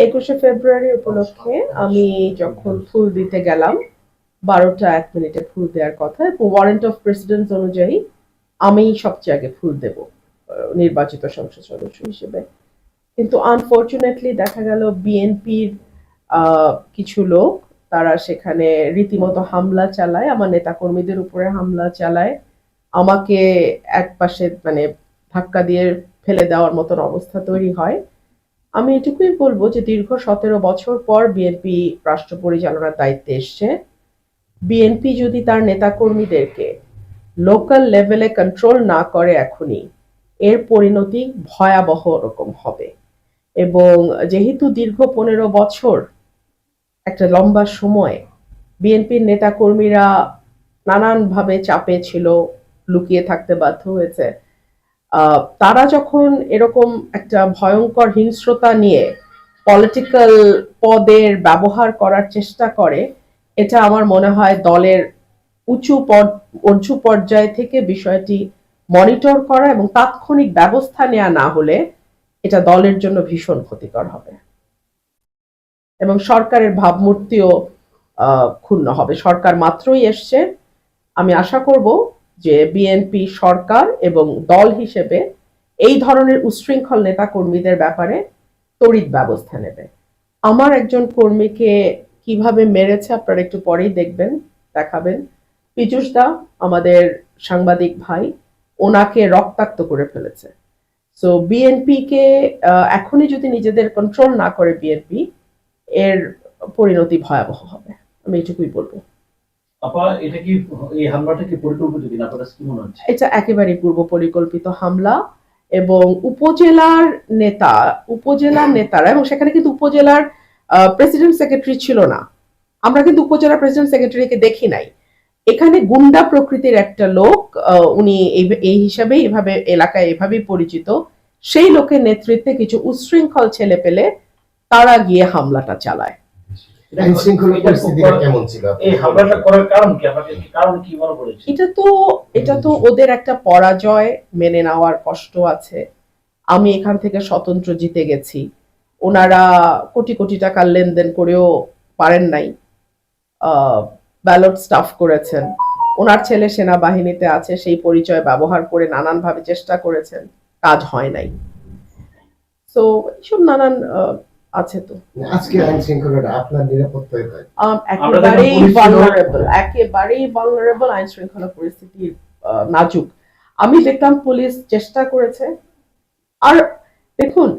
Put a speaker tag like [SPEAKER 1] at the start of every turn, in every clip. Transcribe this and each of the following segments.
[SPEAKER 1] 21শে ফেব্রুয়ারি উপলক্ষে আমি যখন ফুল দিতে গেলাম 12টা 1 মিনিটে ফুল দেওয়ার কথা, ওয়ারেন্ট অফ প্রেসিডেন্ট অনুযায়ী আমি সবচেয়ে আগে ফুল দেব নির্বাচিত সংসদ সদস্য হিসেবে। কিন্তু আনফরচুনেটলি দেখা গেল বিএনপির কিছু লোক তারা সেখানে রীতিমতো হামলা চালায়, আমার নেতাকর্মীদের উপরে হামলা চালায়, আমাকে একপাশে মানে ধাক্কা দিয়ে ফেলে দেওয়ার মতন অবস্থা তৈরি হয়। আমি এটুকুই বলবো যে দীর্ঘ 17 বছর পর বিএনপি রাষ্ট্র পরিচালনার দায়িত্বে এসছে। বিএনপি যদি তার নেতাকর্মীদেরকে লোকাল লেভেলে কন্ট্রোল না করে এখনই, এর পরিণতি ভয়াবহ রকম হবে। এবং যেহেতু দীর্ঘ 15 বছর একটা লম্বা সময় বিএনপির নেতাকর্মীরা নানানভাবে চাপে ছিল, লুকিয়ে থাকতে বাধ্য হয়েছে, তারা যখন এরকম একটা ভয়ঙ্কর হিংস্রতা নিয়ে পলিটিক্যাল পদের ব্যবহার করার চেষ্টা করে, এটা আমার মনে হয় দলের উঁচু পর্যায় থেকে বিষয়টি মনিটর করা এবং তাৎক্ষণিক ব্যবস্থা নেওয়া না হলে এটা দলের জন্য ভীষণ ক্ষতিকর হবে এবং সরকারের ভাবমূর্তিও ক্ষুণ্ণ হবে। সরকার মাত্রই এসছে, আমি আশা করব যে বিএনপি সরকার এবং দল হিসেবে এই ধরনের উচ্ছৃঙ্খল নেতা কর্মীদের ব্যাপারে তড়িৎ ব্যবস্থা নেবে। আমার একজন কর্মীকে কিভাবে মেরেছে আপনারা একটু পরেই দেখাবেন। পীযূষ দা আমাদের সাংবাদিক ভাই, ওনাকে রক্তাক্ত করে ফেলেছে। সো বিএনপি কে এখনই যদি নিজেদের কন্ট্রোল না করে বিএনপি, এর পরিণতি ভয়াবহ হবে, আমি এটুকুই বলবো।
[SPEAKER 2] আপা, এটা কি এই হামলাটা কি পরিকল্পিত কিনা আপনার কি মনে হচ্ছে?
[SPEAKER 1] এটা একেবারেই পূর্ব পরিকল্পিত হামলা এবং উপজেলার নেতারা, এবং সেখানে কিন্তু উপজেলার প্রেসিডেন্ট সেক্রেটারি ছিল না, আমরা কিন্তু উপজেলা প্রেসিডেন্ট সেক্রেটারিকে দেখি নাই। এখানে গুন্ডা প্রকৃতির একটা লোক, উনি এই হিসাবে এভাবে এলাকায় এভাবেই পরিচিত, সেই লোকের নেতৃত্বে কিছু উচ্ছৃঙ্খল ছেলে পেলে তারা গিয়ে হামলাটা চালায়। এটা তো ওদের একটা পরাজয় মেনে নেওয়ার কষ্ট আছে। আমি এখান থেকে স্বতন্ত্র জিতে গেছি, ওনারা কোটি কোটি টাকার লেনদেন করেও পারেন নাই, ব্যালট স্টাফ করেছেন, ওনার ছেলে সেনাবাহিনীতে আছে, সেই পরিচয় ব্যবহার করে নানানভাবে চেষ্টা করেছেন, কাজ হয় নাই। সো এইসব নানান আছে। তো
[SPEAKER 3] আজকে আইন শৃঙ্খলাটা আপনার নিরাপত্তায়
[SPEAKER 1] একেবারেই ভালনারেবল আইন শৃঙ্খলা পরিস্থিতি নাজুক। আমি দেখলাম পুলিশ চেষ্টা করেছে। আর দেখুন,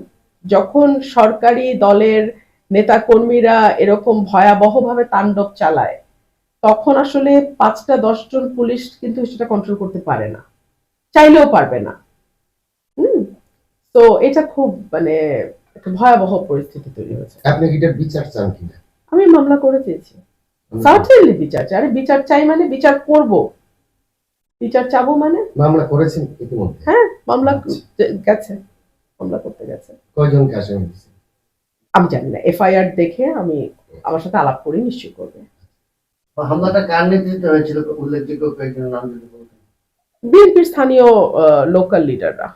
[SPEAKER 1] যখন সরকারি দলের নেতা কর্মীরা এরকম ভয়াবহভাবে তাণ্ডব চালায়, তখন আসলে 5টা 10 জন পুলিশ কিন্তু সেটা কন্ট্রোল করতে পারে না, চাইলেও পারবে না। তো এটা খুব মানে একটা ভয়াবহ পরিস্থিতি তৈরি হয়েছে।
[SPEAKER 3] আপনি কি এটার বিচার চান কিনা?
[SPEAKER 1] আমি মামলা করে দিয়েছি, সার্টেনলি বিচার চাই। আরে বিচার চাই মানে বিচার করব, বিচার চাবো মানে।
[SPEAKER 3] মামলা করেছেন ইতিমধ্যে?
[SPEAKER 1] হ্যাঁ, মামলা গেছে, মামলা করতে গেছে।
[SPEAKER 3] কয়জনকে আসামি দিয়েছেন?
[SPEAKER 1] আমি জানি না, এফআইআর দেখে আমি আমার সাথে আলাপ করে নিশ্চয় করবে।
[SPEAKER 3] হামলাটা কার নেতৃত্বে হয়েছিল, উল্লেখযোগ্য কয়েকজন নাম যদি বলতেন?
[SPEAKER 1] বিএনপির স্থানীয় লোকাল লিডাররা।